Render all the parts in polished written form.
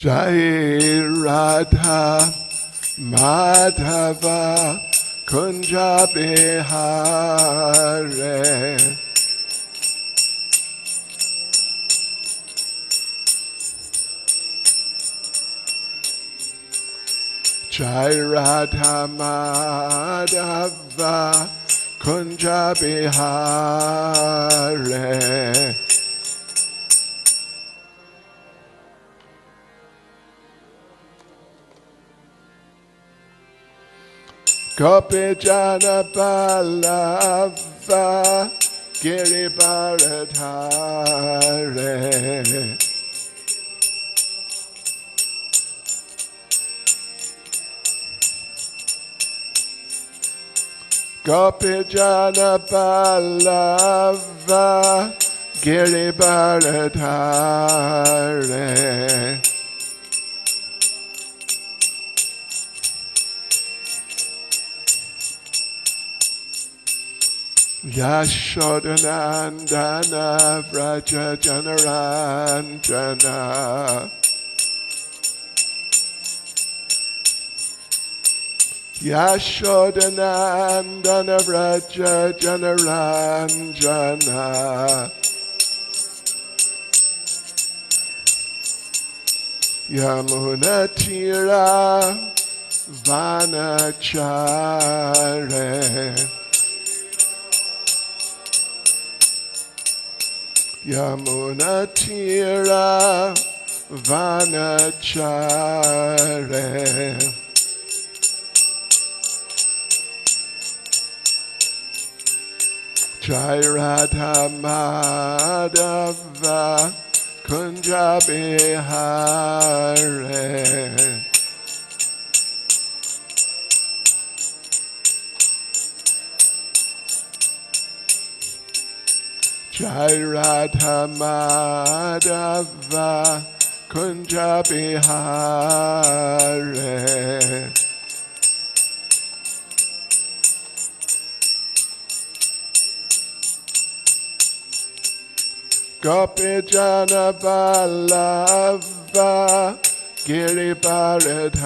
Jai Radha Madhava Kunja Bihare Jai Radha Madhava Kunja Bihare Gopi Jana Ballava Giri Bharadhare Gopi Jana Ballava Giri Bharadhare Yashodanandana Vraja Janaranjana Yashodanandana Vraja Janaranjana Yamunatira Vanachare Yamunatira Vanachare Jai Radha Madhava Kunja Bihare Jai Radha Madhava Kunja Bihare Gopi Jana Ballava Giri Bharadhare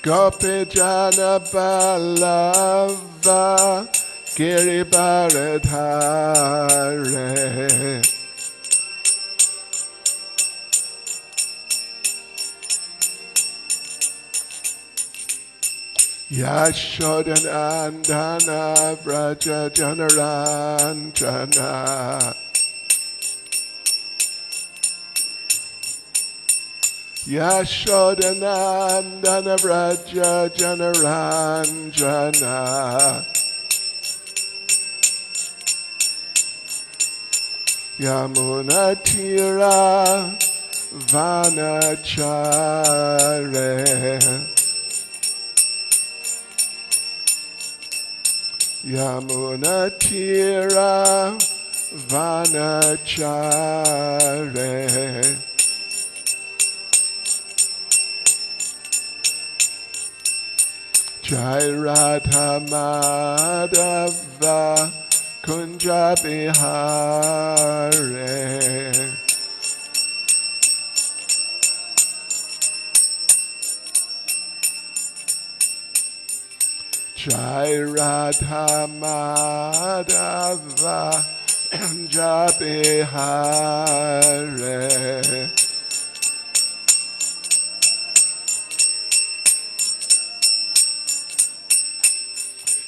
Gopi Jana Ballava Giri Bharadhare Yashodanandana Vraja Janaranjana Yashodanandana Vraja Janaranjana Yamunatira Vanachare Yamunatira Vanachare Jai Radha Madhava Kunja Bihare Jai Radha Madhava Kunja Bihare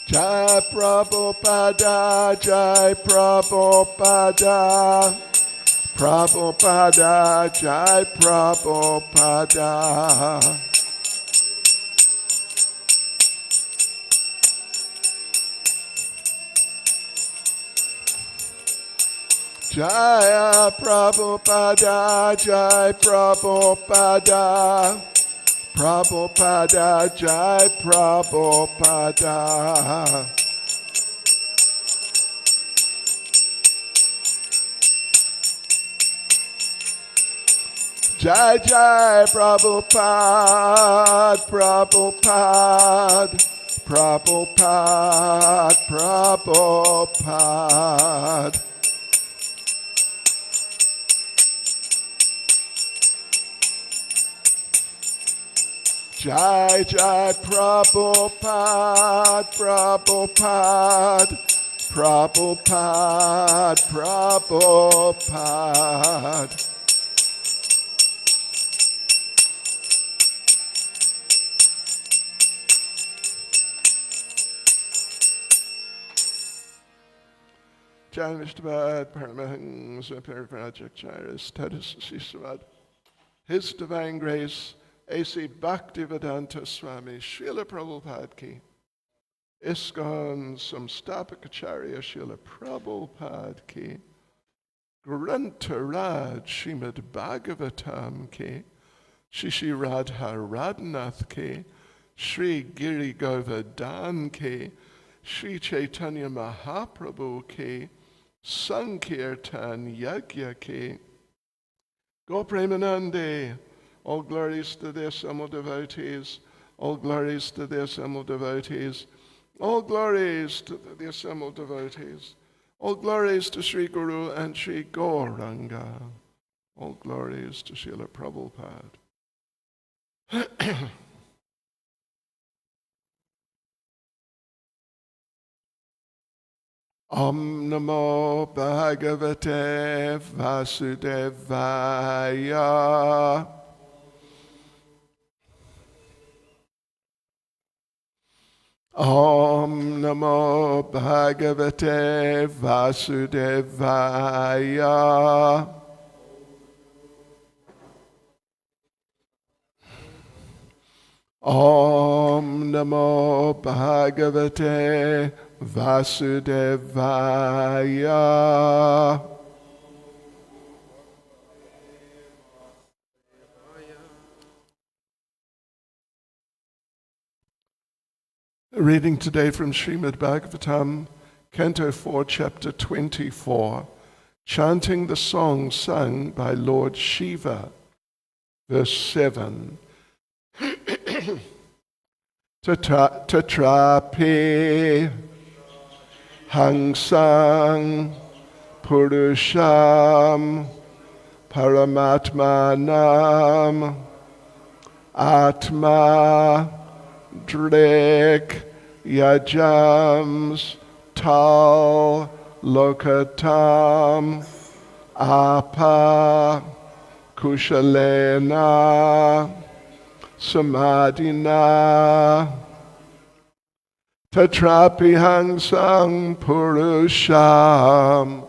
Jai Prabhupada, Jai Prabhupada, Prabhupada, Jai Prabhupada. Jai Prabhupada, Jai Prabhupada. Prabhupada, Jai Prabhupada. Jai Jai Prabhupada, Prabhupada, Prabhupada, Prabhupada. Jai Jai Prabhupada, Prabhupada, Prabhupada, Prabhupada. Jai Vishnavad, Paramahangsa Pariparajakchara, Status Srimad. His Divine Grace, A.C. Bhaktivedanta Swami, Srila Prabhupada ki. ISKCON Samstapakacharya Srila Prabhupada ki. Grantaraj Srimad Bhagavatam ki. Shishi Radha Radhanath ki. Sri Giri Govardhan ki. Sri Caitanya Mahaprabhu ki. Sankirtan Yagya ki. Go Premanande. All glories to the assembled devotees. All glories to the assembled devotees. All glories to the assembled devotees. All glories to Sri Guru and Sri Gauranga. All glories to Srila Prabhupada. Om Namo Bhagavate Vasudevaya. Om Namo Bhagavate Vasudevaya. Om Namo Bhagavate Vasudevaya. Reading today from Srimad Bhagavatam, Canto 4, Chapter 24, chanting the song sung by Lord Shiva, verse 7. Tatrapi hangsang purusham paramatmanam atma drik yajams tal lokatam apa kushalena samadhina tatrapi hangsang purusham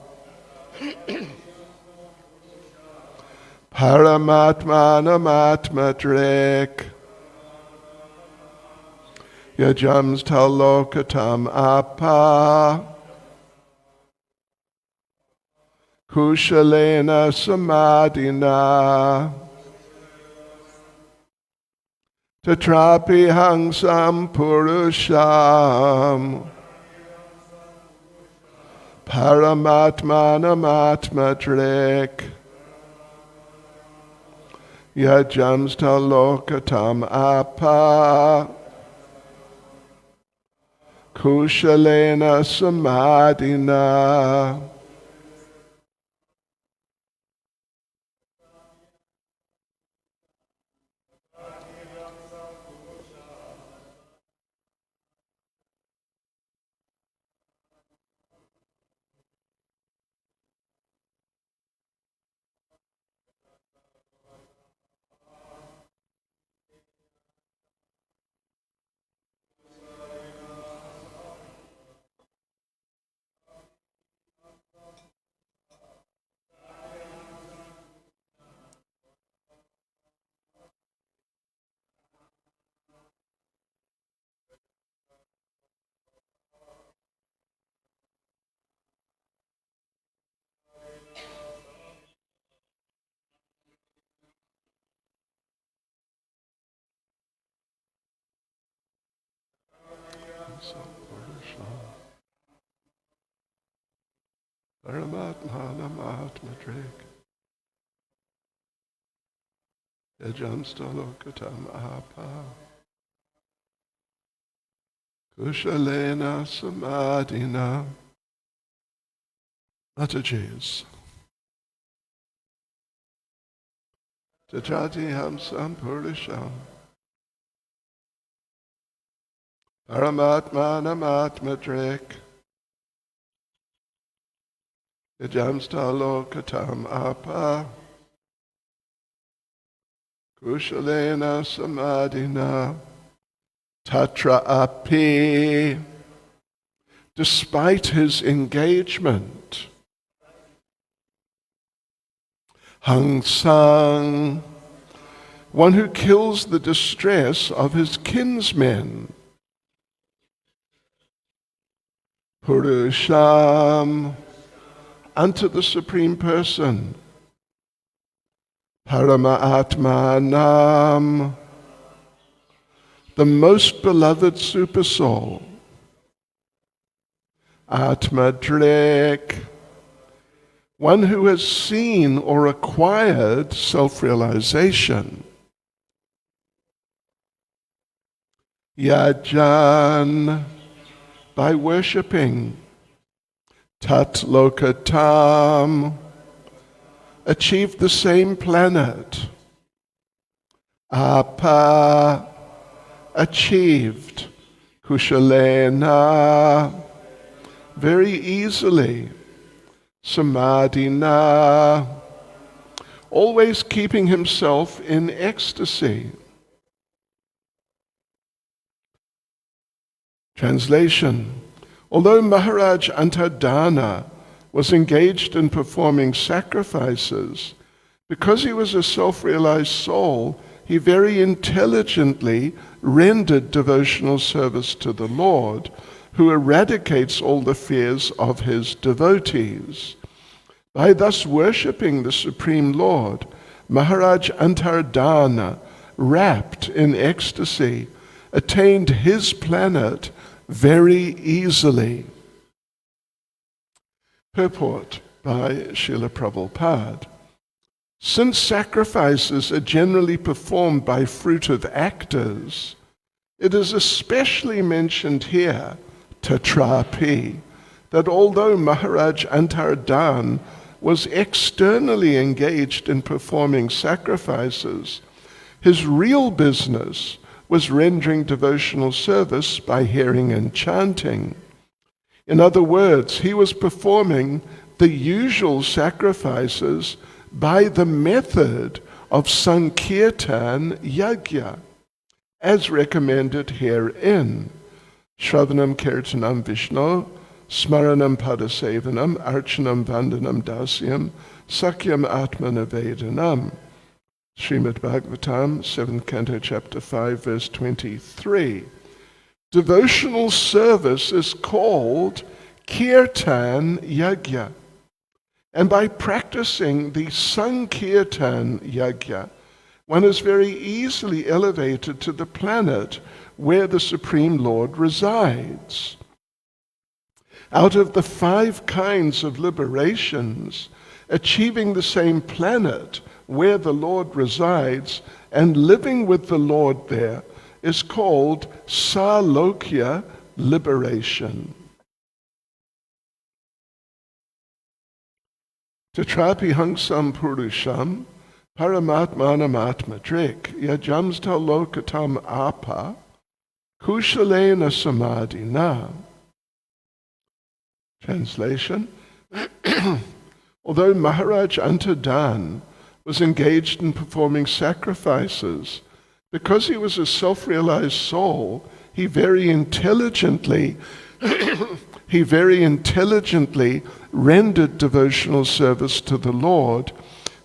paramatmanamatmadrik yajams talokatam apa kushalena samadhina tatrapi hangsam purusham paramatmanamatmadrik yajams talokatam apa kushalena samadhina. Paramatmanamatmadrik yajams talokatam apa Kushalena Samadhina. Mataji's. Tajati Hamsam Purisham. Paramatmanam Atmadrik. Yajamstalokatam Apa. Kushalena Samadhina. Tatra Api. Despite his engagement. Hang Sang, one who kills the distress of his kinsmen. Purusham, unto the Supreme Person. Paramaatmanam, the most beloved Supersoul. Atmadrik, one who has seen or acquired self-realization. Yajan, by worshipping. Tat Lokatam, achieved the same planet. Apa, achieved. Kushalena, very easily. Samadhina, always keeping himself in ecstasy. Translation. Although Maharaj Antardana was engaged in performing sacrifices, because he was a self-realized soul, he very intelligently rendered devotional service to the Lord, who eradicates all the fears of his devotees. By thus worshipping the Supreme Lord, Maharaj Antardana, wrapped in ecstasy, attained his planet very easily. Purport by Srila Prabhupada. Since sacrifices are generally performed by fruitive actors, it is especially mentioned here, Tatrapi, that although Maharaj Antardana was externally engaged in performing sacrifices, his real business was rendering devotional service by hearing and chanting. In other words, he was performing the usual sacrifices by the method of Sankirtan Yajna, as recommended herein. Shravanam Kirtanam Vishnu, Smaranam Padasevanam, Archanam Vandanam Dasyam, Sakyam Atmanavedanam. Srimad Bhagavatam, 7th Canto, Chapter 5, verse 23. Devotional service is called Kirtan Yajna. And by practicing the Sankirtan Yajna, one is very easily elevated to the planet where the Supreme Lord resides. Out of the 5 kinds of liberations, achieving the same planet where the Lord resides and living with the Lord there is called Salokya liberation. Tatrapi hangsam purusham paramatmanam atmadrik yajamsta lokatam apa kushalena samadhina. Translation. Although Maharaj Antardana was engaged in performing sacrifices, because he was a self-realized soul, he very intelligently rendered devotional service to the Lord,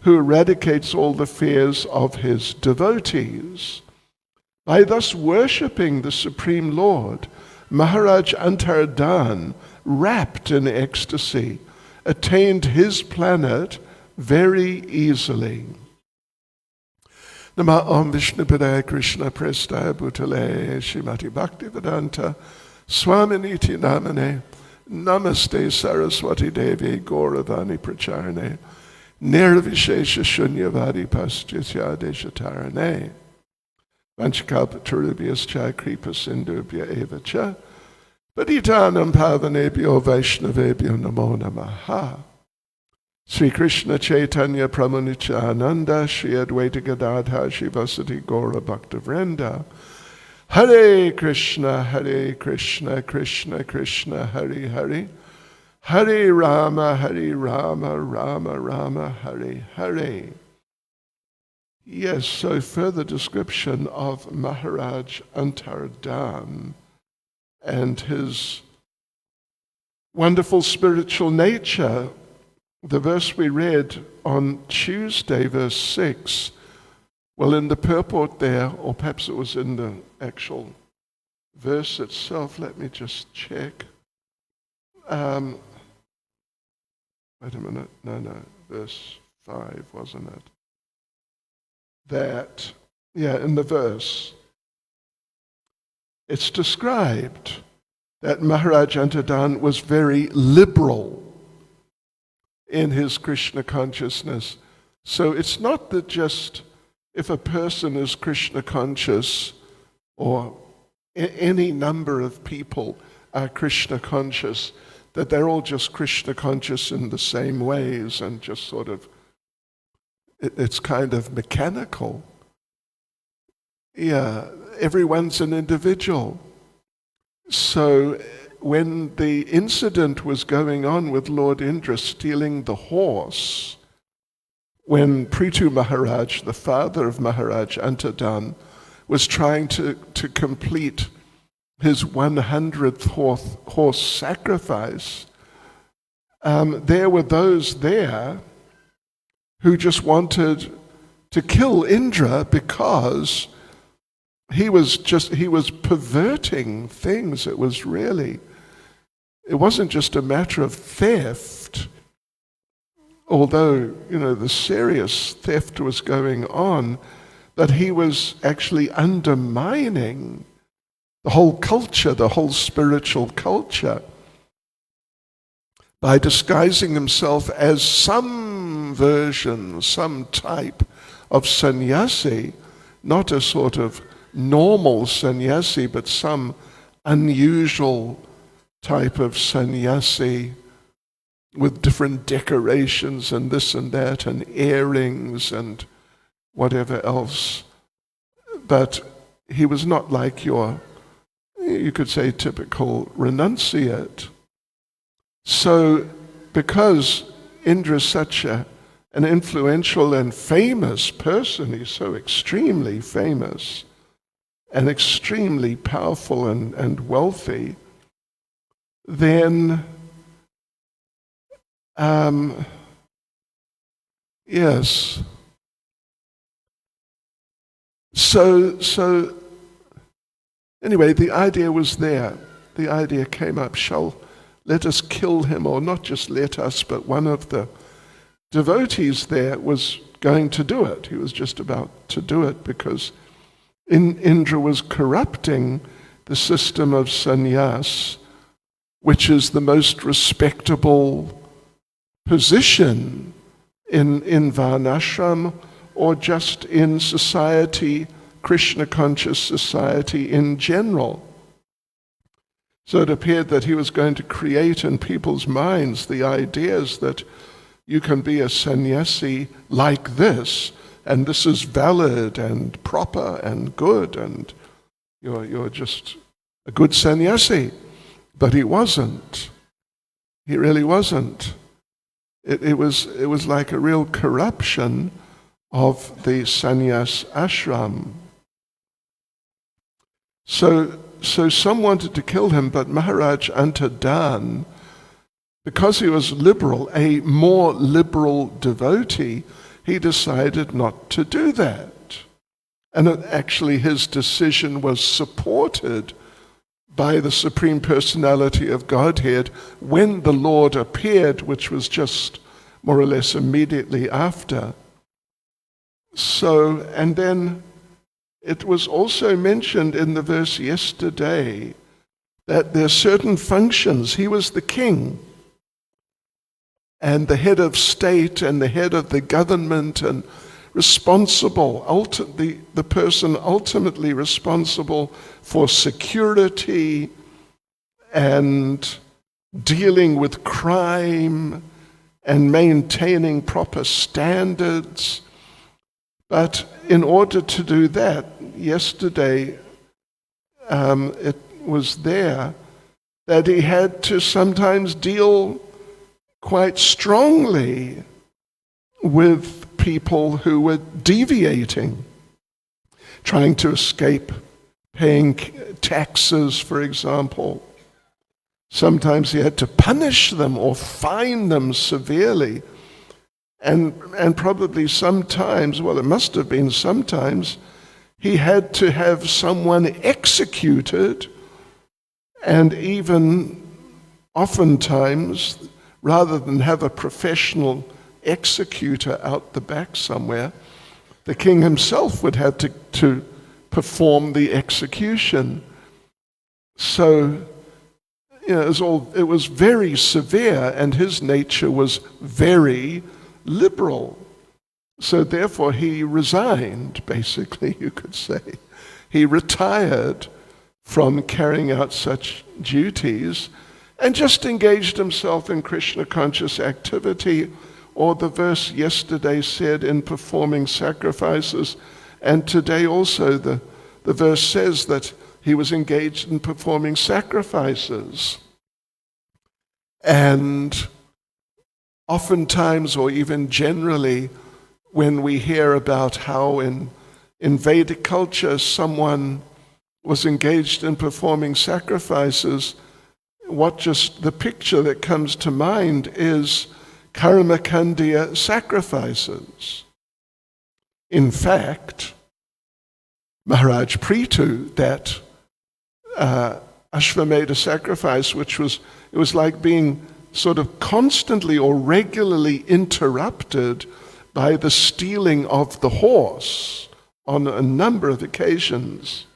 who eradicates all the fears of his devotees. By thus worshipping the Supreme Lord, Maharaj Antardana, wrapped in ecstasy, attained his planet very easily. Nama Om Vishnu Padaya Krishna Prestaya Bhutale Shrimati Bhakti Vedanta Swami Niti Namane Namaste Saraswati Devi Gauravani Pracharane Nirvishesha Shunyavadi Paschitya Deshatarane Vanchakalpaturubhyascha Kripa Sindhubhya Evacha Patitanam pavanebhyo vaishnavebhyo namo namaha. Sri Krishna Chaitanya Prabhu Nityananda Shri Advaita Gadadhar Shivasati Gaura Bhaktavrinda. Hare Krishna, Krishna Krishna, Hare Hare. Hare Rama, Rama Rama, Hare Hare. Yes, so further description of Maharaj Antardan and his wonderful spiritual nature. The verse we read on Tuesday, verse 6, well, in the purport there, or perhaps it was in the actual verse itself, let me just check. Wait a minute, no, verse 5, wasn't it? That, in the verse, it's described that Maharaj Antardan was very liberal in his Krishna consciousness. So it's not that just if a person is Krishna conscious, or any number of people are Krishna conscious, that they're all just Krishna conscious in the same ways and just sort of, it's kind of mechanical. Yeah, everyone's an individual. So when the incident was going on with Lord Indra stealing the horse, when Prithu Maharaj, the father of Maharaj Antardan, was trying to complete his 100th horse sacrifice, there were those there who just wanted to kill Indra because he was perverting things. It wasn't just a matter of theft, although, the serious theft was going on, that he was actually undermining the whole culture, the whole spiritual culture, by disguising himself as some version, some type of sannyasi, not a sort of normal sannyasi, but some unusual type of sannyasi with different decorations and this and that and earrings and whatever else. But he was not like your, you could say, typical renunciate. So because Indra is such an influential and famous person, he's so extremely famous and extremely powerful and wealthy, then yes. So anyway, the idea was there. The idea came up, let us kill him, or not just let us, but one of the devotees there was going to do it. He was just about to do it because Indra was corrupting the system of sannyas, which is the most respectable position in Varnashram, or just in society, Krishna conscious society in general. So it appeared that he was going to create in people's minds the ideas that you can be a sannyasi like this, and this is valid and proper and good, and you're just a good sannyasi. But he wasn't. He really wasn't. It was like a real corruption of the sannyas ashram. So some wanted to kill him, but Maharaj Antardan, because he was liberal, a more liberal devotee, he decided not to do that. And actually his decision was supported by the Supreme Personality of Godhead when the Lord appeared, which was just more or less immediately after. So, and then it was also mentioned in the verse yesterday that there are certain functions. He was the king and the head of state and the head of the government and responsible, the person ultimately responsible for security and dealing with crime and maintaining proper standards. But in order to do that, yesterday it was there that he had to sometimes deal quite strongly with people who were deviating, trying to escape paying taxes, for example. Sometimes he had to punish them or fine them severely. And probably sometimes, well, it must have been sometimes, he had to have someone executed, and even oftentimes, rather than have a professional executor out the back somewhere, the king himself would have to perform the execution. So, it was very severe, and his nature was very liberal. So therefore he resigned, basically, you could say. He retired from carrying out such duties and just engaged himself in Krishna conscious activity, or the verse yesterday said in performing sacrifices, and today also the verse says that he was engaged in performing sacrifices. And oftentimes, or even generally, when we hear about how in Vedic culture someone was engaged in performing sacrifices, the picture that comes to mind is karmakandiya sacrifices. In fact, Maharaj Prithu, that Ashvamedha sacrifice, it was like being sort of constantly or regularly interrupted by the stealing of the horse on a number of occasions.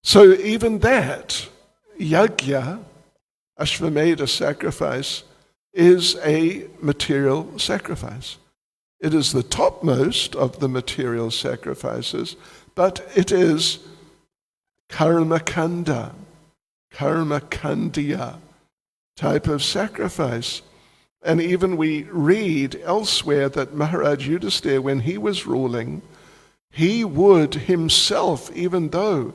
So even that, yajna, Ashvamedha sacrifice, is a material sacrifice. It is the topmost of the material sacrifices, but it is karmakandiya type of sacrifice. And even we read elsewhere that Maharaj Yudhisthira, when he was ruling, he would himself, even though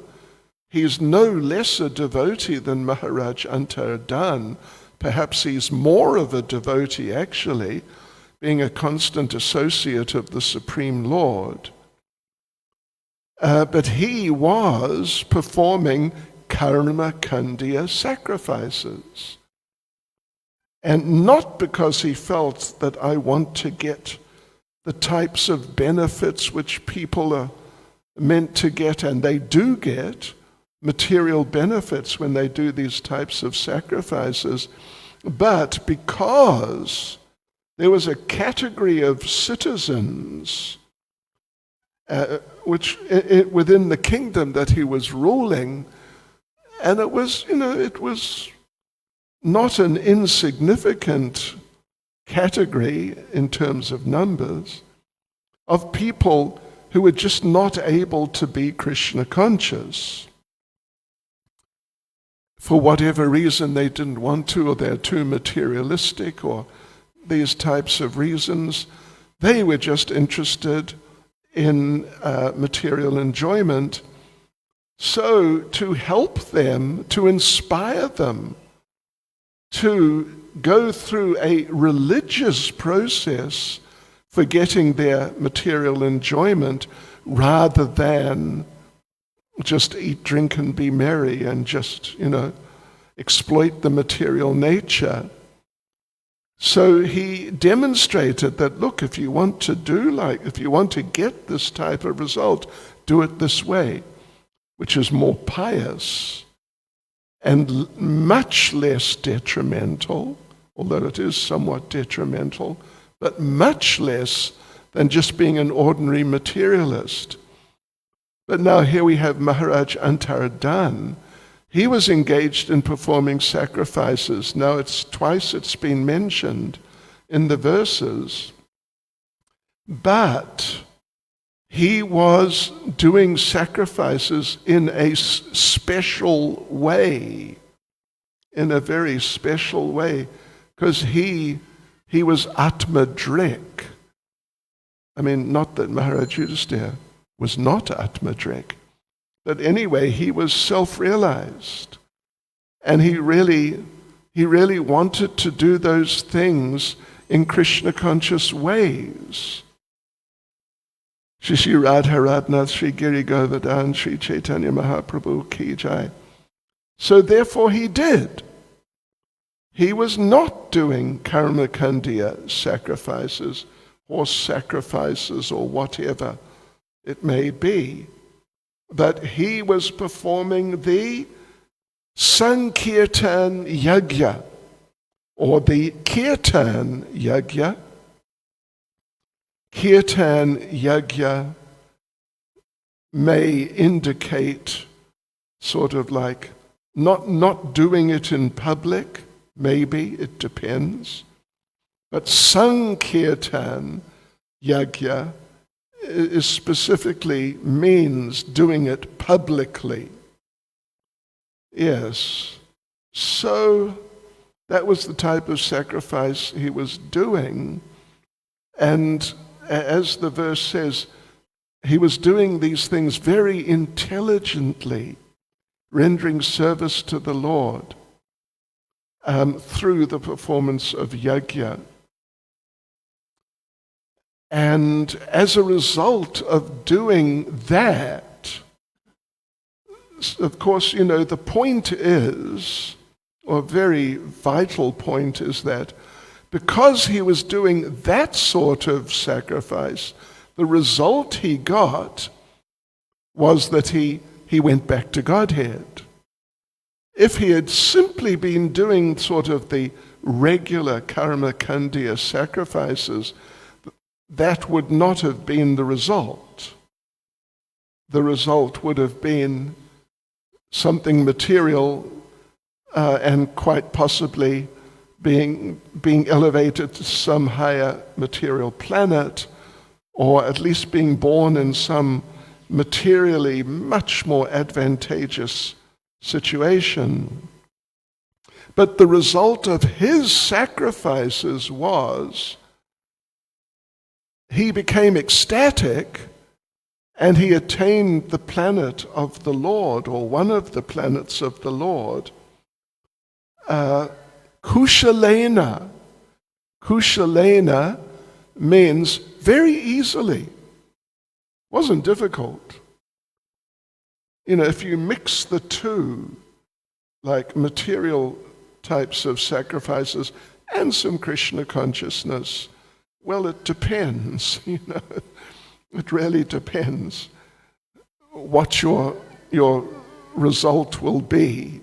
he's no lesser devotee than Maharaj Antaradan, perhaps he's more of a devotee actually, being a constant associate of the Supreme Lord. But he was performing karmakandiya sacrifices. And not because he felt that I want to get the types of benefits which people are meant to get, and they do get material benefits when they do these types of sacrifices, but because there was a category of citizens within the kingdom that he was ruling, and it was not an insignificant category in terms of numbers of people who were just not able to be Krishna conscious. For whatever reason they didn't want to, or they're too materialistic, or these types of reasons, they were just interested in material enjoyment. So to help them, to inspire them, to go through a religious process for getting their material enjoyment rather than just eat, drink, and be merry and just, exploit the material nature. So he demonstrated that, look, if you want to get this type of result, do it this way, which is more pious and much less detrimental, although it is somewhat detrimental, but much less than just being an ordinary materialist. But now here we have Maharaj Antaradan. He was engaged in performing sacrifices. Now it's been mentioned in the verses. But he was doing sacrifices in a special way, in a very special way, because he was Atmadrik. I mean, not that Maharaj Yudhisthira was not Atmadrik, but anyway, he was self-realized, and he really wanted to do those things in Krishna-conscious ways. Shri Radha Radhanath, Shri Giri Govardhan, Shri Caitanya Mahaprabhu Ki Jai. So therefore he did. He was not doing karmakandiya sacrifices, or sacrifices, or whatever it may be. But he was performing the Sankirtan Yajna, or the Kirtan Yajna. Kirtan Yajna may indicate sort of like not doing it in public, maybe, it depends. But Sankirtan Yajna is specifically means doing it publicly. Yes. So that was the type of sacrifice he was doing. And as the verse says, he was doing these things very intelligently, rendering service to the Lord through the performance of yajna. And as a result of doing that, of course, you know, the point is, or a very vital point is that because he was doing that sort of sacrifice, the result he got was that he went back to Godhead. If he had simply been doing sort of the regular karma kandiya sacrifices, that would not have been the result. The result would have been something material and quite possibly being elevated to some higher material planet, or at least being born in some materially much more advantageous situation. But the result of his sacrifices was he became ecstatic and he attained the planet of the Lord, or one of the planets of the Lord, Kushalena. Kushalena means very easily. Wasn't difficult. You know, if you mix the two, like material types of sacrifices and some Krishna consciousness, well, it depends, you know. It really depends what your result will be.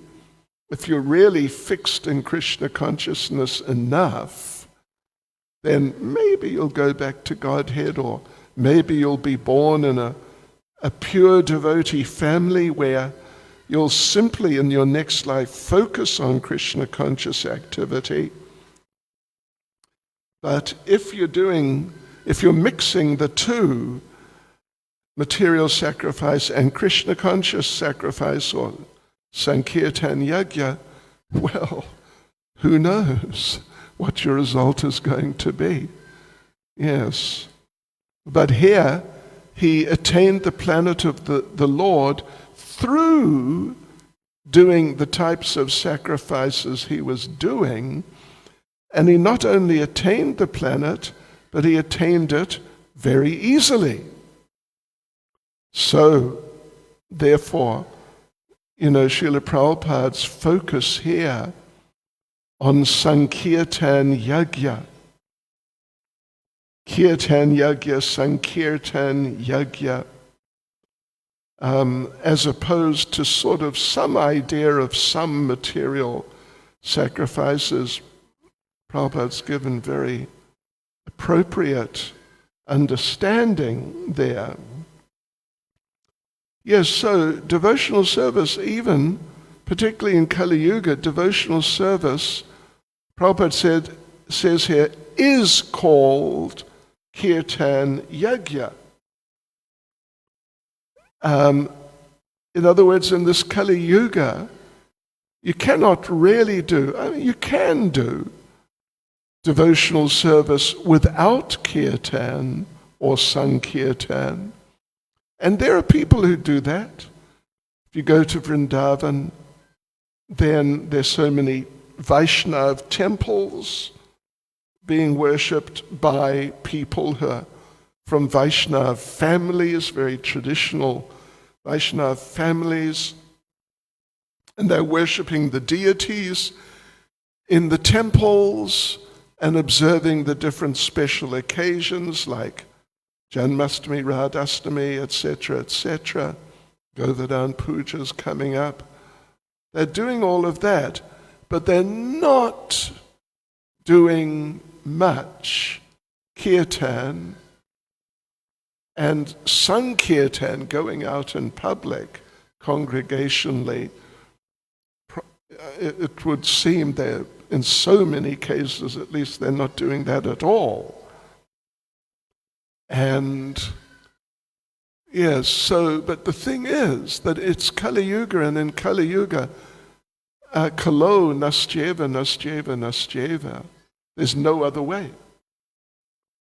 If you're really fixed in Krishna consciousness enough, then maybe you'll go back to Godhead, or maybe you'll be born in a pure devotee family where you'll simply in your next life focus on Krishna conscious activity. But if you're mixing the two, material sacrifice and Krishna conscious sacrifice, or Sankirtan Yajna, well, who knows what your result is going to be. Yes. But here, he attained the planet of the Lord through doing the types of sacrifices he was doing, and he not only attained the planet, but he attained it very easily. So, therefore, you know, Srila Prabhupada's focus here on Sankirtan Yajna. Kirtan Yajna, Sankirtan Yajna, as opposed to sort of some idea of some material sacrifices. Prabhupada's given very appropriate understanding there. Yes, so devotional service, even particularly in Kali Yuga, devotional service, Prabhupada says here, is called Kirtan Yajna. In other words, in this Kali Yuga, you cannot really do, you can do devotional service without kirtan or sankirtan. And there are people who do that. If you go to Vrindavan, then there's so many Vaishnav temples being worshipped by people who are from Vaishnav families, very traditional Vaishnav families, and they're worshipping the deities in the temples and observing the different special occasions like Janmashtami, Radhastami, etc., etc., Govardhan Puja's coming up. They're doing all of that, but they're not doing much kirtan and sankirtan, going out in public, congregationally. It would seem that in so many cases, at least, they're not doing that at all. And yes, so, but the thing is that it's Kali Yuga, and in Kali Yuga, kalo nastyeva, nastyeva, nastyeva. There's no other way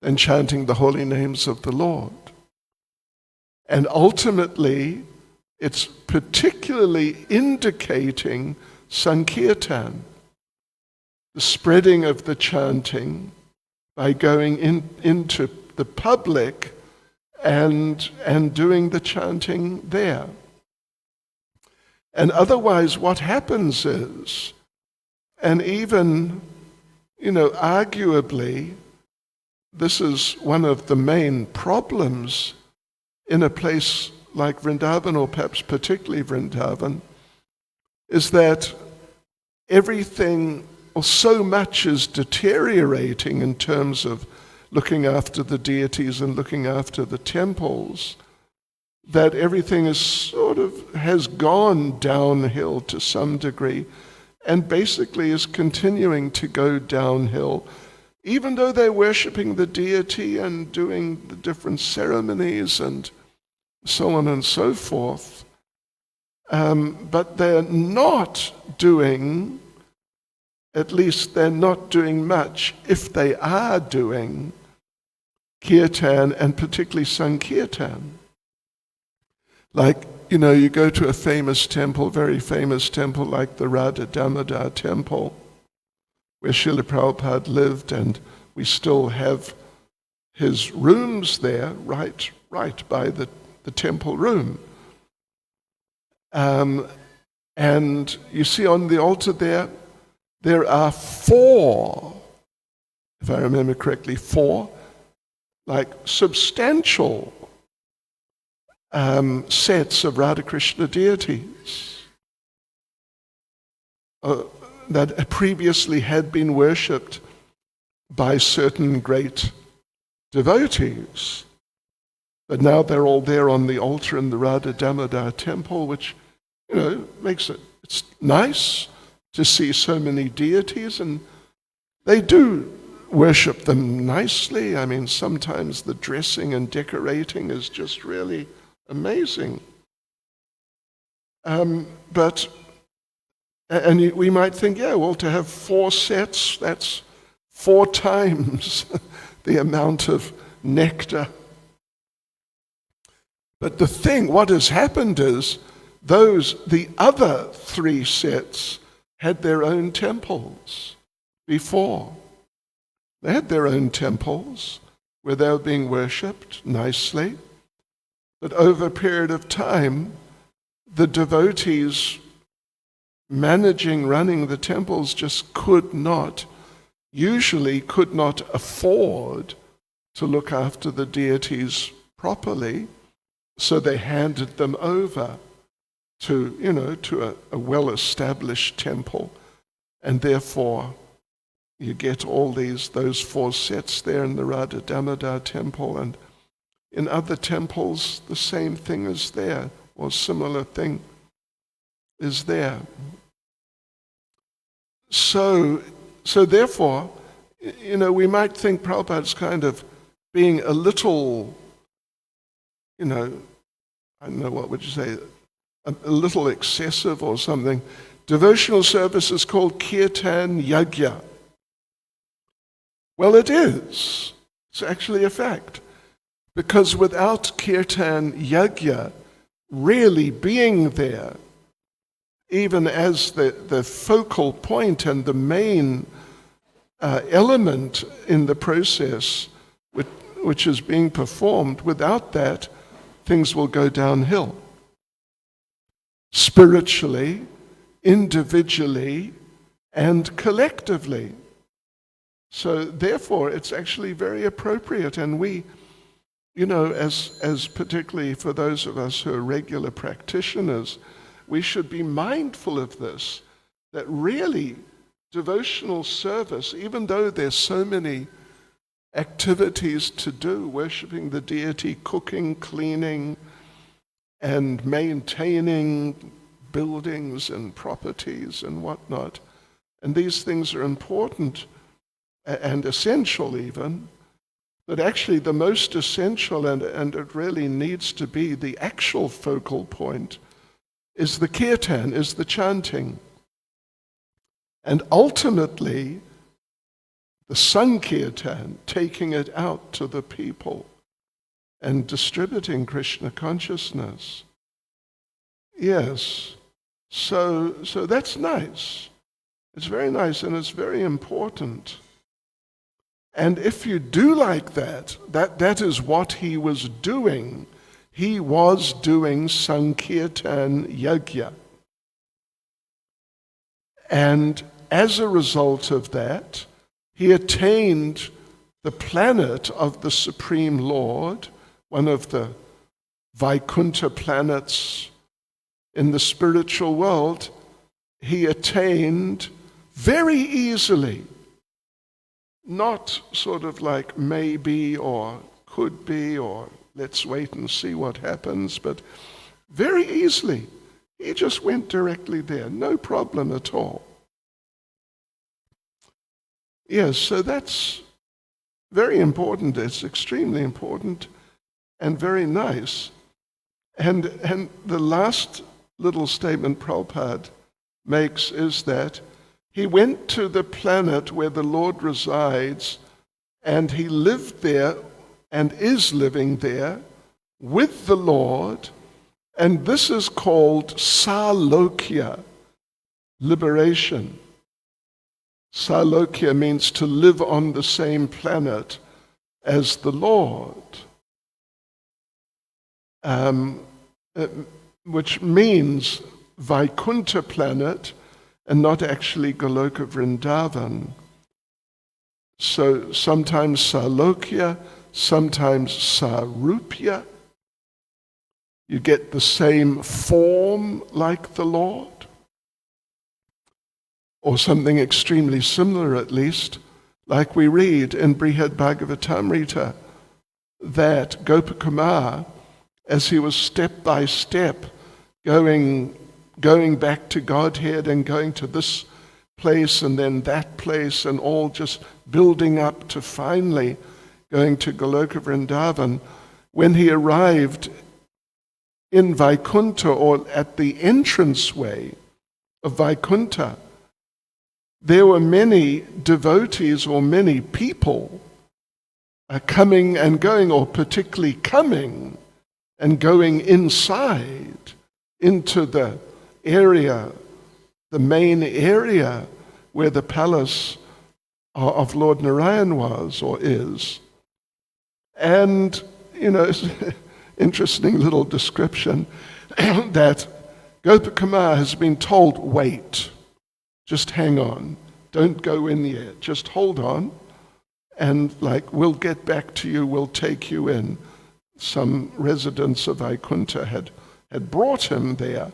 than chanting the holy names of the Lord. And ultimately, it's particularly indicating sankirtan, the spreading of the chanting by going into the public and doing the chanting there. And otherwise what happens is, and even, arguably, this is one of the main problems in a place like Vrindavan, or perhaps particularly Vrindavan, is that everything, or so much, is deteriorating in terms of looking after the deities and looking after the temples, that everything is has gone downhill to some degree, and basically is continuing to go downhill, even though they're worshipping the deity and doing the different ceremonies and so on and so forth. But they're not doing, at least they're not doing much, if they are doing kirtan, and particularly sankirtan. Like, you go to a famous temple, very famous temple like the Radha Damodar temple, where Srila Prabhupada lived, and we still have his rooms there, right by the temple room. And you see on the altar there are 4, if I remember correctly, 4, like substantial sets of Radha Krishna deities that previously had been worshipped by certain great devotees. But now they're all there on the altar in the Radha Damodar temple, which, makes it's nice to see so many deities, and they do worship them nicely. I mean, sometimes the dressing and decorating is just really amazing. We might think, to have 4 sets, that's 4 times the amount of nectar. But the thing, what has happened is, the other 3 sets had their own temples before. They had their own temples where they were being worshipped nicely. But over a period of time, the devotees running the temples just usually could not afford to look after the deities properly, so they handed them over to a well-established temple, and therefore you get all those 4 sets there in the Radha Damodar temple, and in other temples the same thing is there, or similar thing is there. So therefore, we might think Prabhupada's kind of being a little, I don't know, what would you say, a little excessive or something. Devotional service is called Kirtan Yajna. Well, it is. It's actually a fact. Because without Kirtan Yajna really being there, even as the focal point and the main element in the process which is being performed, without that, things will go downhill. Spiritually, individually, and collectively. So therefore, it's actually very appropriate, and we, as particularly for those of us who are regular practitioners, we should be mindful of this, that really devotional service, even though there's so many activities to do, worshipping the deity, cooking, cleaning, and maintaining buildings and properties and whatnot, and these things are important and essential even, but actually the most essential, and it really needs to be the actual focal point, is the kirtan, is the chanting. And ultimately, the Sankirtan, taking it out to the people and distributing Krishna consciousness. Yes, so that's nice. It's very nice and it's very important. And if you do like that is what he was doing. He was doing Sankirtan Yajna. And as a result of that, he attained the planet of the Supreme Lord, one of the Vaikuntha planets in the spiritual world. He attained very easily, not sort of like maybe or could be or let's wait and see what happens, but very easily. He just went directly there, no problem at all. Yes, so that's very important. It's extremely important and very nice. And the last little statement Prabhupada makes is that he went to the planet where the Lord resides, and he lived there and is living there with the Lord, and this is called Salokya, liberation. Salokya means to live on the same planet as the Lord, which means Vaikuntha planet and not actually Goloka Vrindavan. So sometimes Salokya, sometimes Sarupya. You get the same form like the Lord, or something extremely similar at least, like we read in Brihad Bhagavatamrita, that Gopakumar, as he was step by step going back to Godhead and going to this place and then that place and all just building up to finally going to Goloka Vrindavan, when he arrived in Vaikuntha, or at the entranceway of Vaikuntha, there were many devotees or many people coming and going, or particularly coming and going inside into the area, the main area where the palace of Lord Narayan was or is. And, interesting little description that Gopakumar has been told, wait, just hang on, don't go in yet, just hold on, and we'll get back to you, we'll take you in. Some residents of Vaikuntha had brought him there,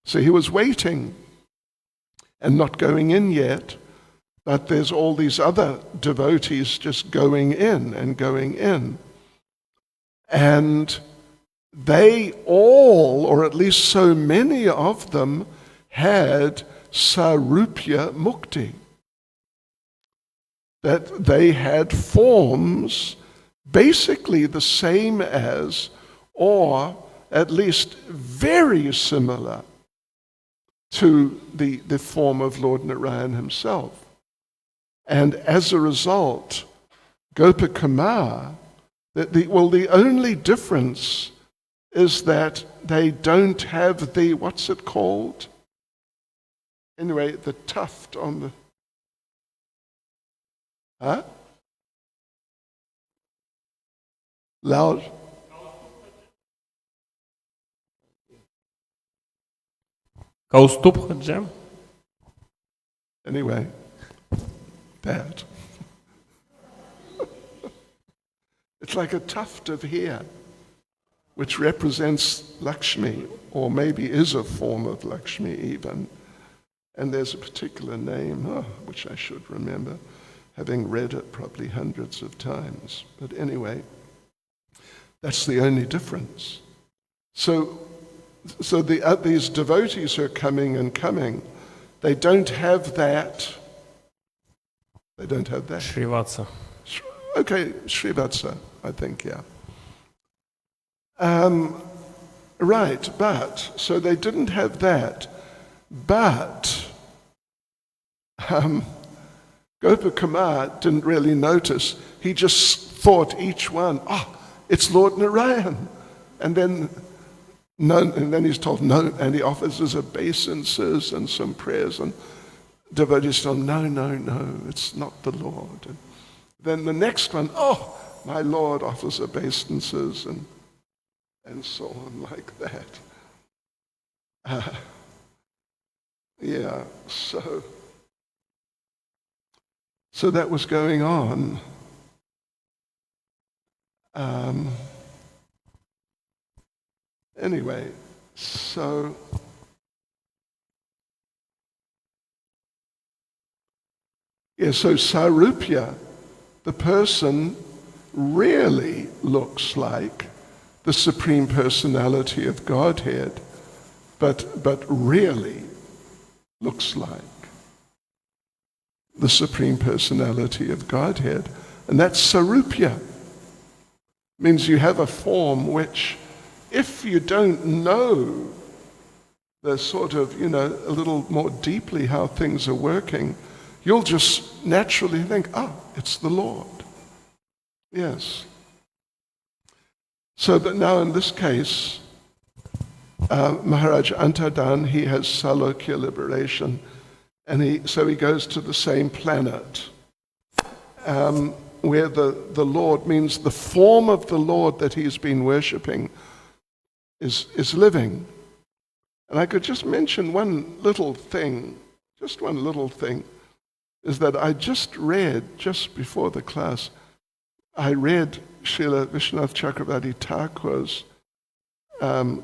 so he was waiting and not going in yet, but there's all these other devotees just going in and going in. And they all, or at least so many of them, had Sarupya Mukti. That they had forms basically the same as, or at least very similar to the form of Lord Narayan himself. And as a result, Gopakumar, the only difference is that they don't have the, what's it called? Anyway, the tuft on the, huh? Loud. Kaustuphaджа. Anyway, that. It's like a tuft of hair, which represents Lakshmi, or maybe is a form of Lakshmi even. And there's a particular name, which I should remember, having read it probably hundreds of times. But anyway, that's the only difference. So these devotees are coming and coming. They don't have that. They don't have that. Srivatsa. Okay, Srivatsa, I think, yeah. Right, but, so they didn't have that. But Gopakumar didn't really notice. He just thought each one, it's Lord Narayan. And then he's told no, and he offers his obeisances and some prayers, and devotees tell him, no, it's not the Lord. And then the next one, my Lord offers obeisances, and so on like that. Yeah, so that was going on. Anyway, so Sarupya, the person, really looks like the Supreme Personality of Godhead, but really looks like the Supreme Personality of Godhead. And that's Sarupya. Means you have a form which, if you don't know the sort of, a little more deeply how things are working, you'll just naturally think, it's the Lord. Yes. So, but now in this case, Maharaj Antadan, he has Salokya liberation, and so he goes to the same planet, where the Lord, means the form of the Lord that he's been worshipping is living. And I could just mention one little thing, is that I just read, just before the class, I read Srila Vishwanath Chakravarti Thakur's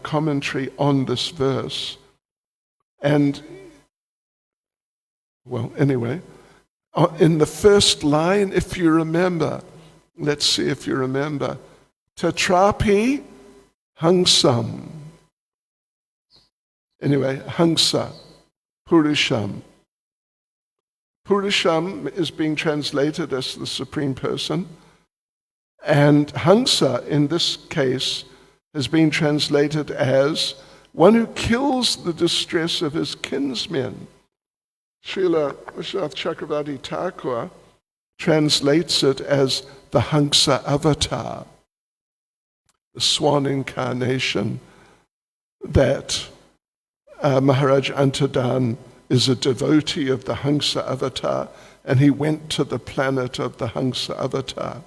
commentary on this verse. And, well, anyway, in the first line, if you remember, let's see if you remember, Tatrapi Hangsam. Anyway, Hangsa, Purusham. Purusham is being translated as the Supreme Person, and Hangsa, in this case, has been translated as one who kills the distress of his kinsmen. Srila Vishwanath Chakravarti Thakur translates it as the Hangsa avatar, the swan incarnation, that Maharaj Antadan is a devotee of the Hangsa avatar, and he went to the planet of the Hangsa avatar.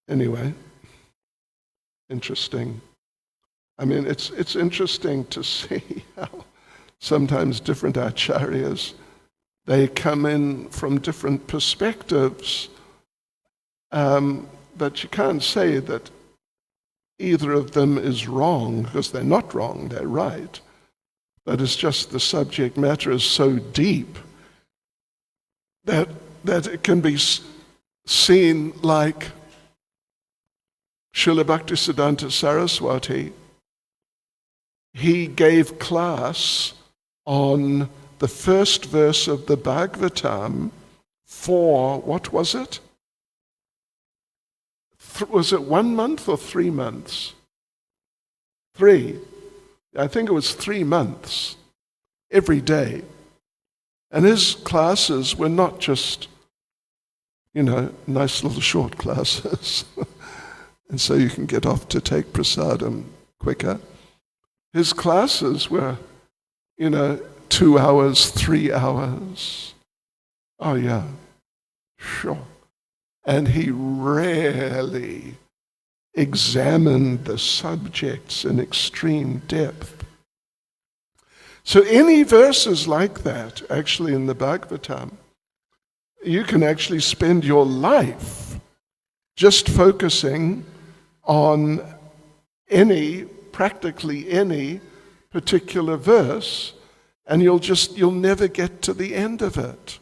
Anyway, interesting. I mean, it's interesting to see how sometimes different acharyas, they come in from different perspectives, but you can't say that either of them is wrong, because they're not wrong, they're right. But it's just the subject matter is so deep that it can be seen like Srila Bhaktisiddhanta Saraswati. He gave class on the first verse of the Bhagavatam for, what was it? Was it 1 month or 3 months? I think it was 3 months, every day. And his classes were not just, nice little short classes. And so you can get off to take prasadam quicker. His classes were, 2 hours, 3 hours. Oh yeah, sure. And he rarely examined the subjects in extreme depth. So any verses like that, actually in the Bhagavatam, you can actually spend your life just focusing on practically any particular verse, and you'll never get to the end of it.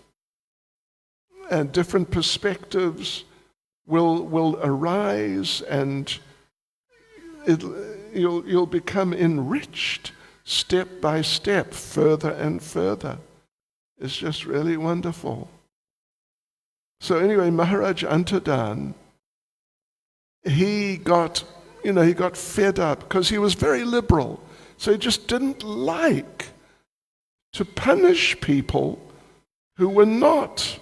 And different perspectives will arise, and you'll become enriched step by step, further and further. It's just really wonderful. So anyway, Maharaj Antadan, he got fed up because he was very liberal. So he just didn't like to punish people who were not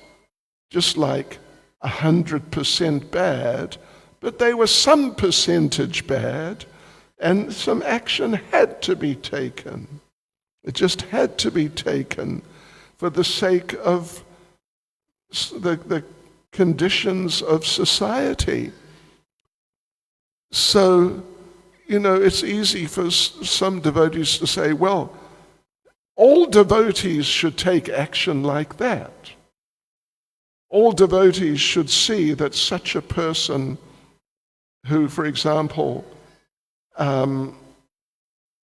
just like 100% bad, but they were some percentage bad, and some action had to be taken. It just had to be taken for the sake of the conditions of society. So, it's easy for some devotees to say, well, all devotees should take action like that. All devotees should see that such a person who, for example,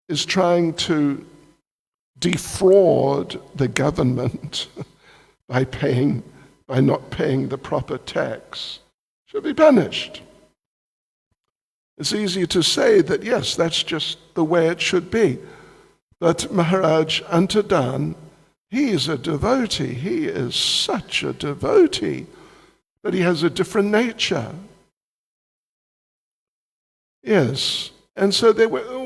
is trying to defraud the government by not paying the proper tax should be punished. It's easy to say that, yes, that's just the way it should be. But Maharaj Antadan, he is a devotee. He is such a devotee, but he has a different nature. Yes. And so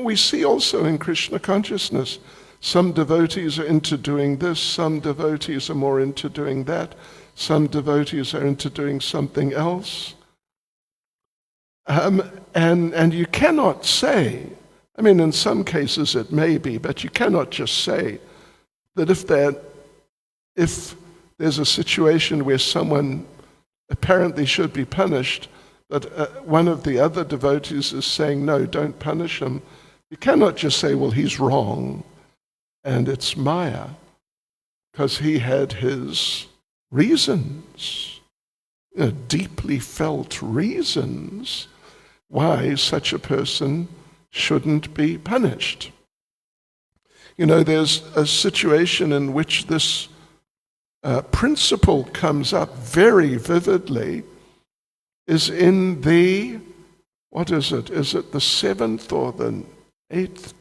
we see also in Krishna consciousness, some devotees are into doing this, some devotees are more into doing that, some devotees are into doing something else. And you cannot say, in some cases it may be, but you cannot just say that if there's a situation where someone apparently should be punished, but one of the other devotees is saying, no, don't punish him, you cannot just say, well, he's wrong, and it's Maya, because he had his reasons, deeply felt reasons why such a person shouldn't be punished. There's a situation in which this principle comes up very vividly, is in the, is it the 7th or the 8th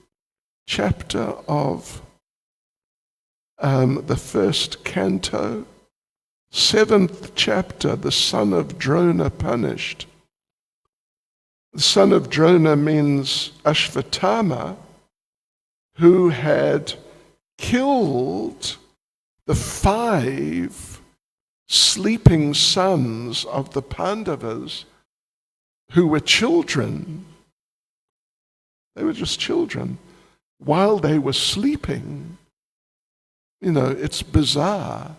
chapter of the 1st canto? 7th chapter, the son of Drona punished. The son of Drona means Ashvatthama, who had killed the 5 sleeping sons of the Pandavas who were children. They were just children. While they were sleeping, it's bizarre.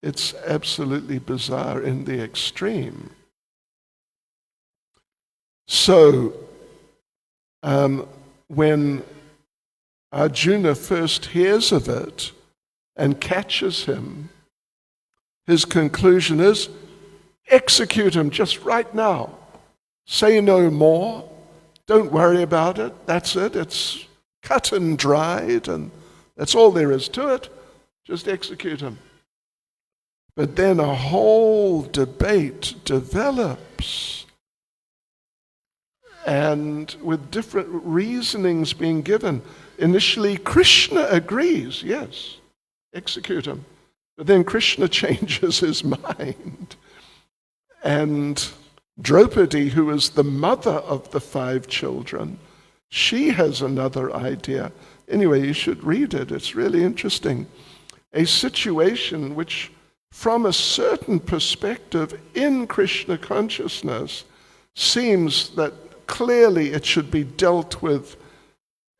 It's absolutely bizarre in the extreme. So, when Arjuna first hears of it and catches him, his conclusion is, execute him just right now. Say no more. Don't worry about it. That's it. It's cut and dried, and that's all there is to it. Just execute him. But then a whole debate develops, and with different reasonings being given. Initially, Krishna agrees, yes, execute him. But then Krishna changes his mind. And Draupadi, who is the mother of the 5 children, she has another idea. Anyway, you should read it. It's really interesting. A situation which, from a certain perspective in Krishna consciousness, seems that clearly it should be dealt with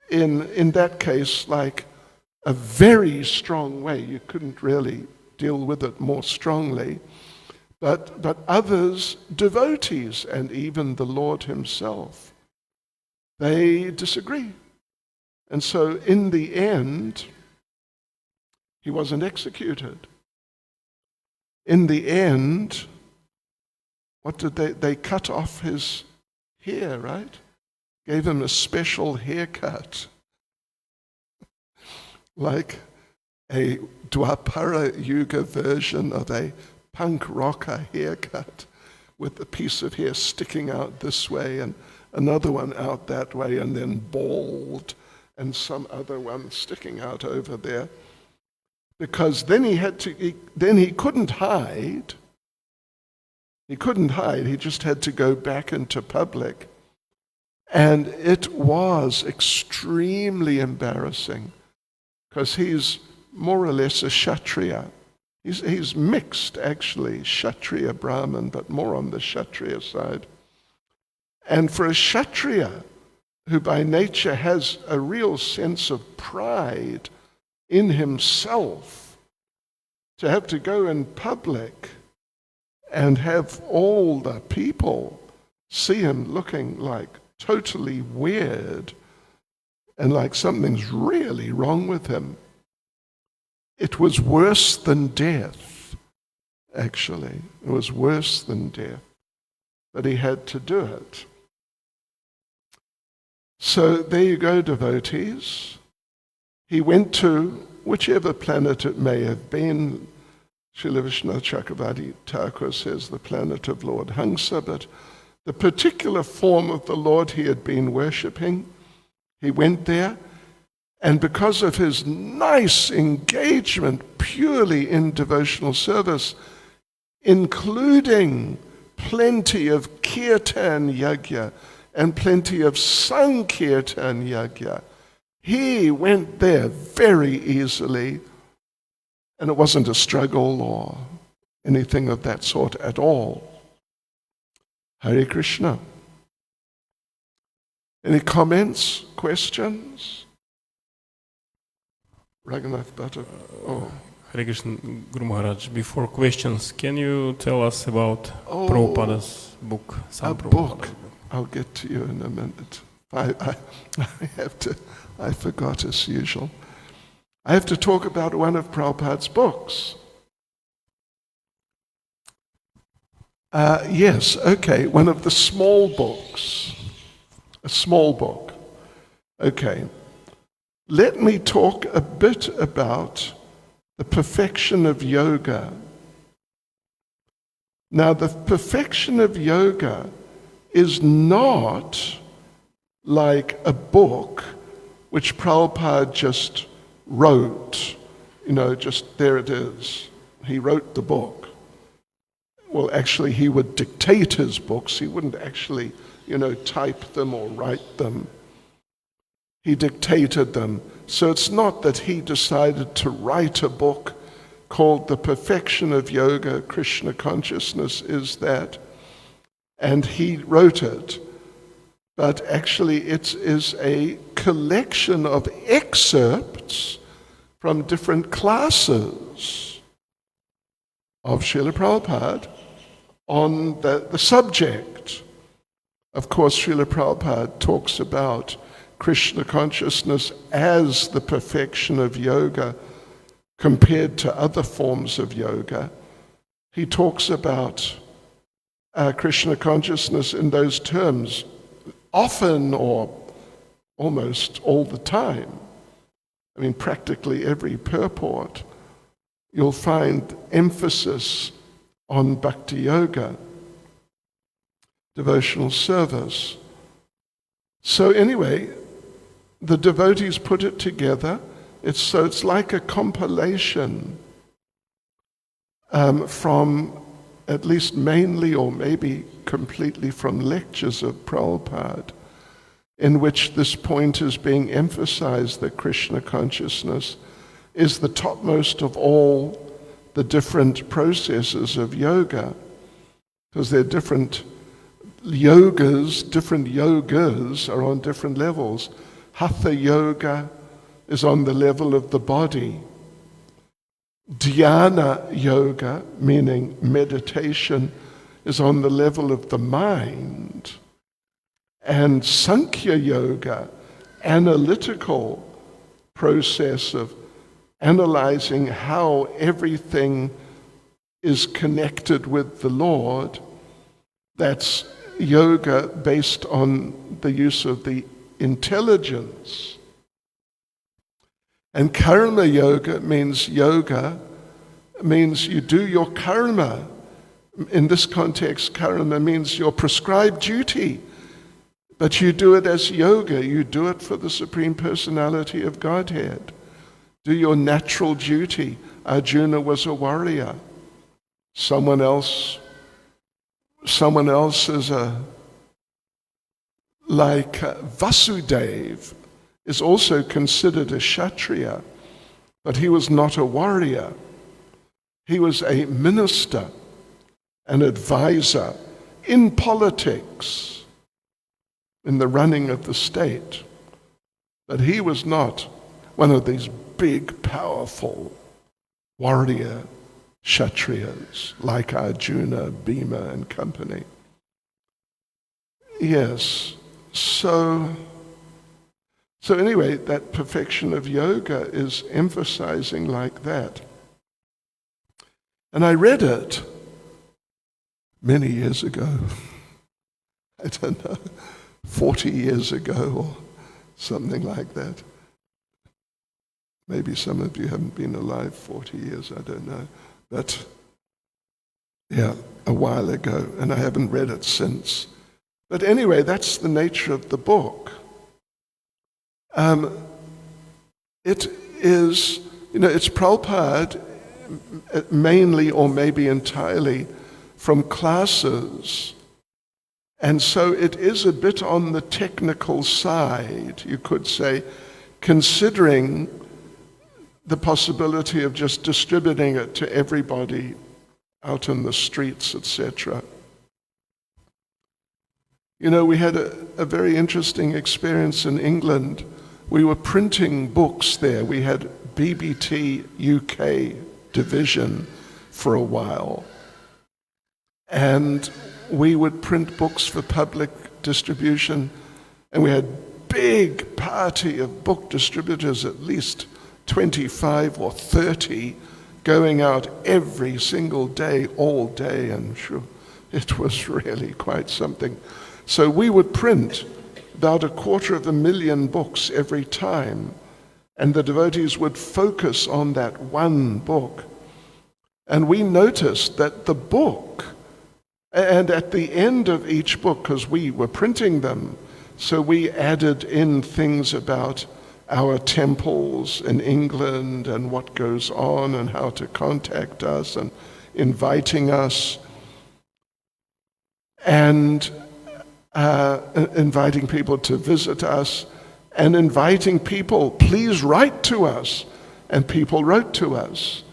in that case like a very strong way. You couldn't really deal with it more strongly. But others, devotees, and even the Lord himself, they disagree. And so in the end, he wasn't executed. In the end, what did they cut off his hair, right? Gave him a special haircut. Like a Dwapara Yuga version of a punk rocker haircut, with a piece of hair sticking out this way and another one out that way, and then bald, and some other one sticking out over there. Because then he couldn't hide. He couldn't hide. He just had to go back into public. And it was extremely embarrassing, because he's more or less a Kshatriya. He's mixed, actually, Kshatriya Brahmin, but more on the Kshatriya side. And for a Kshatriya, who by nature has a real sense of pride in himself, to have to go in public and have all the people see him looking like totally weird and like something's really wrong with him. It was worse than death, actually. It was worse than death, but he had to do it. So there you go, devotees. He went to whichever planet it may have been. Srila Vishnu Chakravarti Thakur says the planet of Lord Hamsa, but the particular form of the Lord he had been worshipping, he went there, and because of his nice engagement purely in devotional service, including plenty of kirtan yajna and plenty of sankirtan yajna, he went there very easily, and it wasn't a struggle or anything of that sort at all. Hare Krishna. Any comments, questions? Raghunath Bhatta. Oh. Hare Krishna, Guru Maharaj. Before questions, can you tell us about Prabhupada's book? A book. I'll get to you in a minute. I forgot as usual. I have to talk about one of Prabhupada's books. Yes, okay, one of the small books. A small book. Okay. Let me talk a bit about the perfection of yoga. Now, the perfection of yoga is not like a book which Prabhupada just wrote. Just there it is. He wrote the book. Well, actually, he would dictate his books. He wouldn't actually, type them or write them. He dictated them. So it's not that he decided to write a book called The Perfection of Yoga, Krishna Consciousness is that, and he wrote it. But actually it is a collection of excerpts from different classes of Srila Prabhupada on the subject. Of course, Srila Prabhupada talks about Krishna consciousness as the perfection of yoga compared to other forms of yoga. He talks about Krishna consciousness in those terms often or almost all the time. I mean, practically every purport, you'll find emphasis on bhakti yoga, devotional service. So anyway, the devotees put it together. It's like a compilation from at least mainly or maybe completely from lectures of Prabhupada. in which this point is being emphasized, that Krishna consciousness is the topmost of all the different processes of yoga, because there are different yogas are on different levels. Hatha yoga is on the level of the body. Dhyana yoga, meaning meditation, is on the level of the mind. And Sankhya yoga, analytical process of analyzing how everything is connected with the Lord, that's yoga based on the use of the intelligence. And karma yoga means you do your karma. In this context, karma means your prescribed duty, but you do it as yoga. You do it for the Supreme Personality of Godhead. Do your natural duty. Arjuna was a warrior. Someone else is like Vasudeva is also considered a Kshatriya, but he was not a warrior. He was a minister, an advisor in politics, in the running of the state. But he was not one of these big, powerful warrior Kshatriyas like Arjuna, Bhima, and company. Yes, so anyway, that perfection of yoga is emphasizing like that. And I read it many years ago. I don't know, 40 years ago or something like that. Maybe some of you haven't been alive 40 years, I don't know. But yeah, a while ago, and I haven't read it since. But anyway, that's the nature of the book. It is, it's Prabhupada mainly or maybe entirely from classes. And so it is a bit on the technical side, you could say, considering the possibility of just distributing it to everybody out in the streets, etc. We had a very interesting experience in England. We were printing books there. We had BBT UK division for a while. And we would print books for public distribution, and we had big party of book distributors, at least 25 or 30, going out every single day, all day, and sure, it was really quite something. So we would print about 250,000 books every time, and the devotees would focus on that one book. And we noticed that the book, and at the end of each book, because we were printing them, so we added in things about our temples in England and what goes on and how to contact us and inviting us and inviting people to visit us and inviting people, please write to us. And people wrote to us.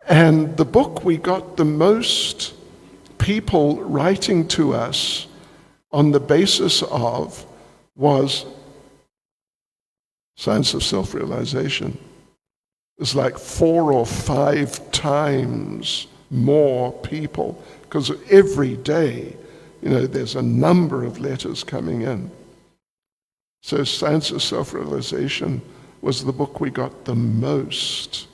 And the book we got the most people writing to us on the basis of was Science of Self-Realization. It was like 4 or 5 times more people, because every day, there's a number of letters coming in. So Science of Self-Realization was the book we got the most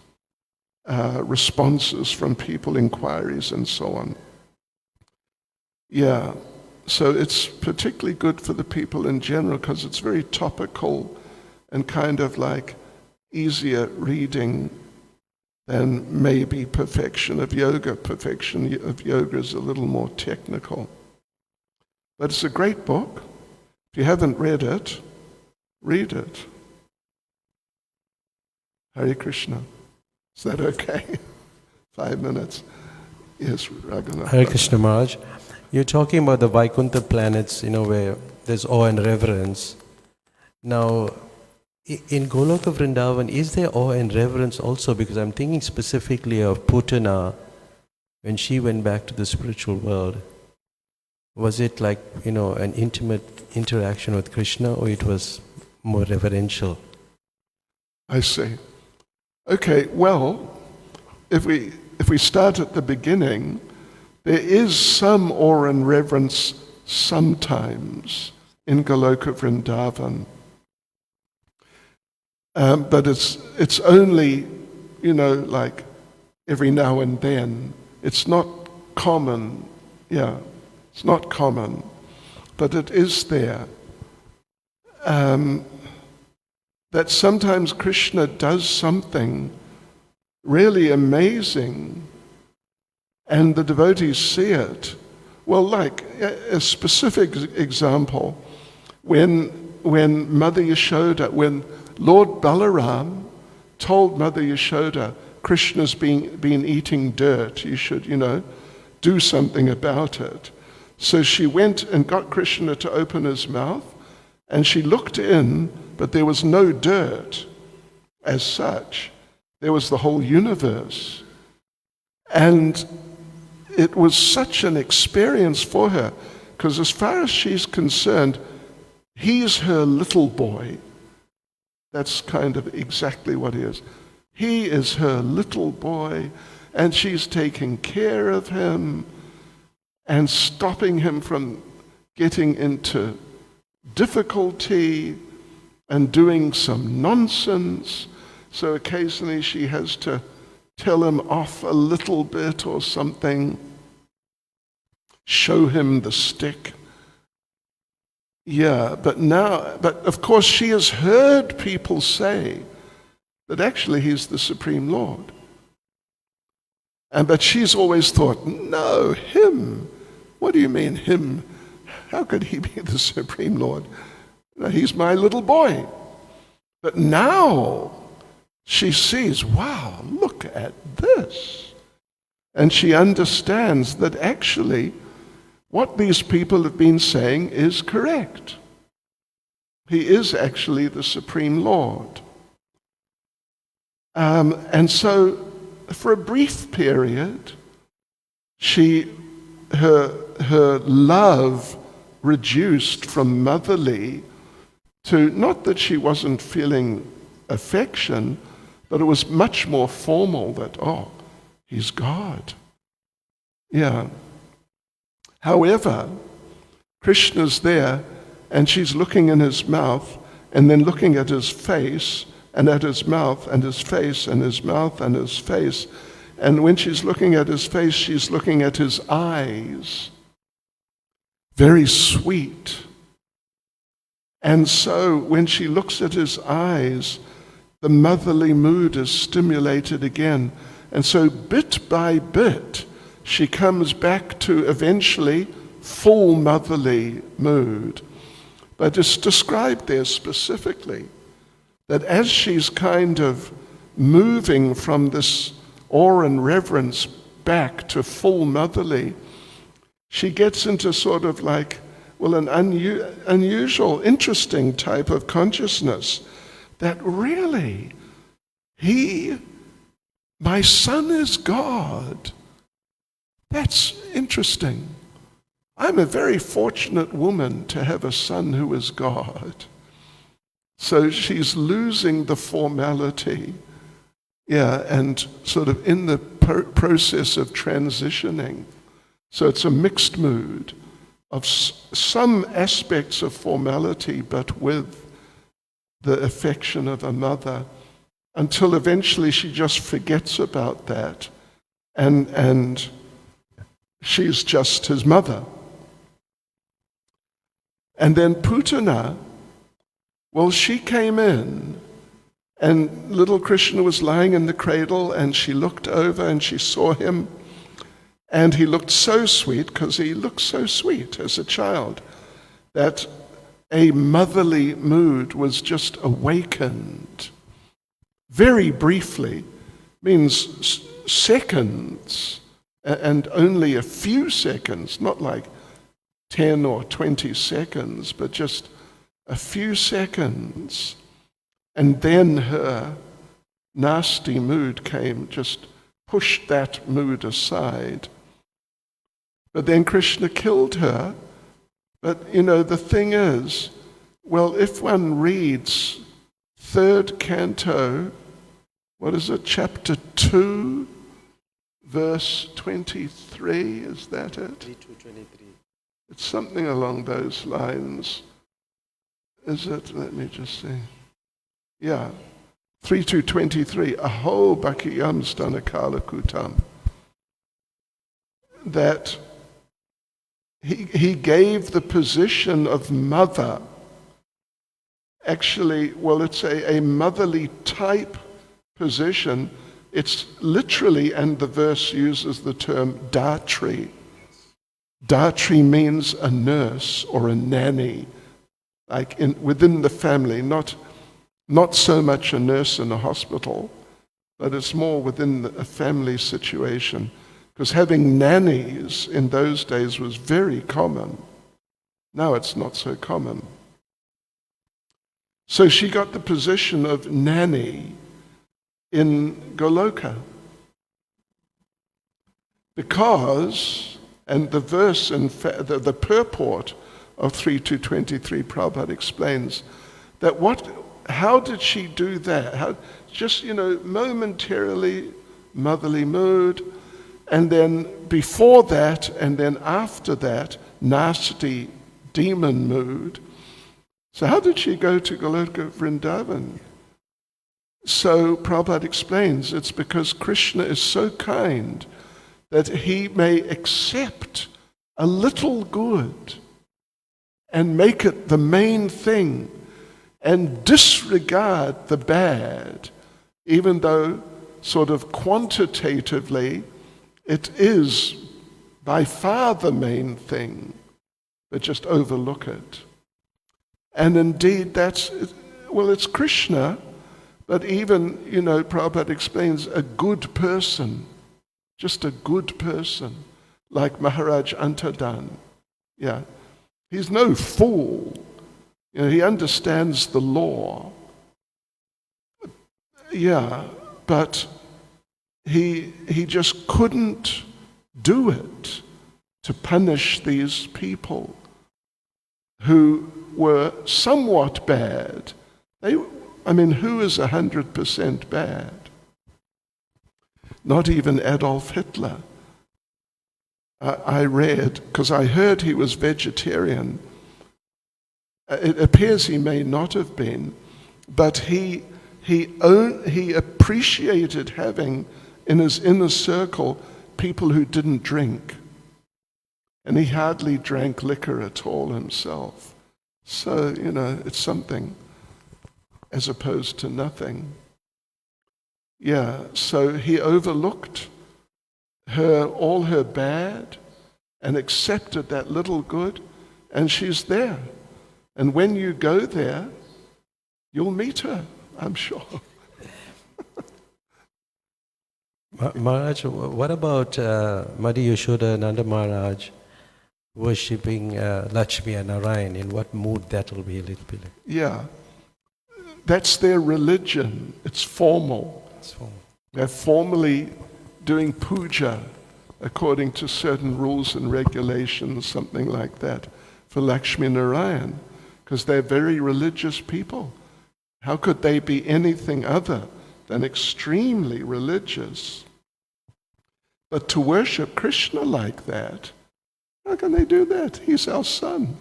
responses from people, inquiries, and so on. Yeah, so it's particularly good for the people in general because it's very topical and kind of like easier reading than maybe Perfection of Yoga. Perfection of Yoga is a little more technical. But it's a great book. If you haven't read it, read it. Hare Krishna. Is that okay? 5 minutes. Yes, Raghunath. Hare Krishna Maharaj. You're talking about the Vaikuntha planets, where there's awe and reverence. Now, in Goloka Vrindavan, is there awe and reverence also? Because I'm thinking specifically of Putana, when she went back to the spiritual world. Was it like, an intimate interaction with Krishna, or it was more reverential? I see. Okay, well, if we start at the beginning, there is some awe and reverence sometimes in Goloka Vrindavan. But it's only, like every now and then. It's not common, it's not common, but it is there. That sometimes Krishna does something really amazing and the devotees see it. Well, like a specific example, when Mother Yashoda, when Lord Balaram told Mother Yashoda, Krishna's been eating dirt, you should, do something about it. So she went and got Krishna to open his mouth, and she looked in, but there was no dirt as such. There was the whole universe. And it was such an experience for her, because as far as she's concerned, he's her little boy. That's kind of exactly what he is. He is her little boy, and she's taking care of him and stopping him from getting into difficulty and doing some nonsense. So occasionally she has to tell him off a little bit or something, show him the stick. But of course she has heard people say that actually he's the Supreme Lord. But she's always thought, no, him. What do you mean, him? How could he be the Supreme Lord? No, he's my little boy. But now she sees, wow, look at this. And she understands that actually what these people have been saying is correct. He is actually the Supreme Lord. And so for a brief period, her love reduced from motherly to, not that she wasn't feeling affection, but it was much more formal that, oh, he's God. However, Krishna's there, and she's looking in his mouth, and then looking at his face, and at his mouth, and his face, and his mouth, and his face. And when she's looking at his face, she's looking at his eyes. Very sweet. And so when she looks at his eyes, the motherly mood is stimulated again. And so bit by bit, she comes back to eventually full motherly mood. But it's described there specifically that as she's kind of moving from this awe and reverence back to full motherly, she gets into sort of like, well, an unusual, interesting type of consciousness that really, my son is God. That's interesting. I'm a very fortunate woman to have a son who is God. So she's losing the formality, and sort of in the process of transitioning. So it's a mixed mood of some aspects of formality, but with the affection of a mother, until eventually she just forgets about that, and she's just his mother. And then Putana, well, she came in, and little Krishna was lying in the cradle, and she looked over and she saw him, and he looked so sweet, because he looked so sweet as a child, that a motherly mood was just awakened. Very briefly, means seconds, and only a few seconds, not like 10 or 20 seconds, but just a few seconds. And then her nasty mood came, just pushed that mood aside. But then Krishna killed her. But, the thing is, well, if one reads 3rd canto, what is it, chapter 2, verse 23, is that it? 3:23. It's something along those lines. Is it? Let me just see. Yeah, 3:23. Aho bhakiyam stanakala kutam. That he gave the position of mother. Actually, well, it's a motherly type position. It's literally, and the verse uses the term datri. Datri means a nurse or a nanny, like within the family, not so much a nurse in a hospital, but it's more within a family situation. Because having nannies in those days was very common. Now it's not so common. So she got the position of nanny in Goloka. Because, and the verse, the purport of 3:23, Prabhupada explains that how did she do that? Just, momentarily, motherly mood, and then before that, and then after that, nasty demon mood. So how did she go to Goloka Vrindavan? So Prabhupada explains it's because Krishna is so kind that he may accept a little good and make it the main thing and disregard the bad, even though sort of quantitatively it is by far the main thing, but just overlook it. And indeed it's Krishna, but even, Prabhupada explains a good person, just a good person, like Maharaj Antadan. Yeah, he's no fool. He understands the law. Yeah, but he just couldn't do it to punish these people who were somewhat bad. Who is 100% bad? Not even Adolf Hitler. I read, because I heard he was vegetarian. It appears he may not have been, but he appreciated having in his inner circle people who didn't drink. And he hardly drank liquor at all himself. So, it's something as opposed to nothing. Yeah, so he overlooked all her bad and accepted that little good, and she's there. And when you go there, you'll meet her, I'm sure. Maharaj, what about Madhi Yashoda Nanda Maharaj worshipping Lakshmi and Narayan? In what mood that will be a little bit? Yeah, that's their religion. It's formal. They're formally doing puja according to certain rules and regulations, something like that, for Lakshmi Narayan, because they're very religious people. How could they be anything other than extremely religious? But to worship Krishna like that, how can they do that? He's our son.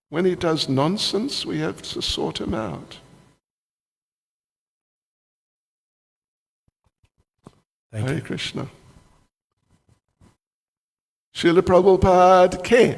When he does nonsense, we have to sort him out. Thank Hare you. Krishna. Srila Prabhupada Ke.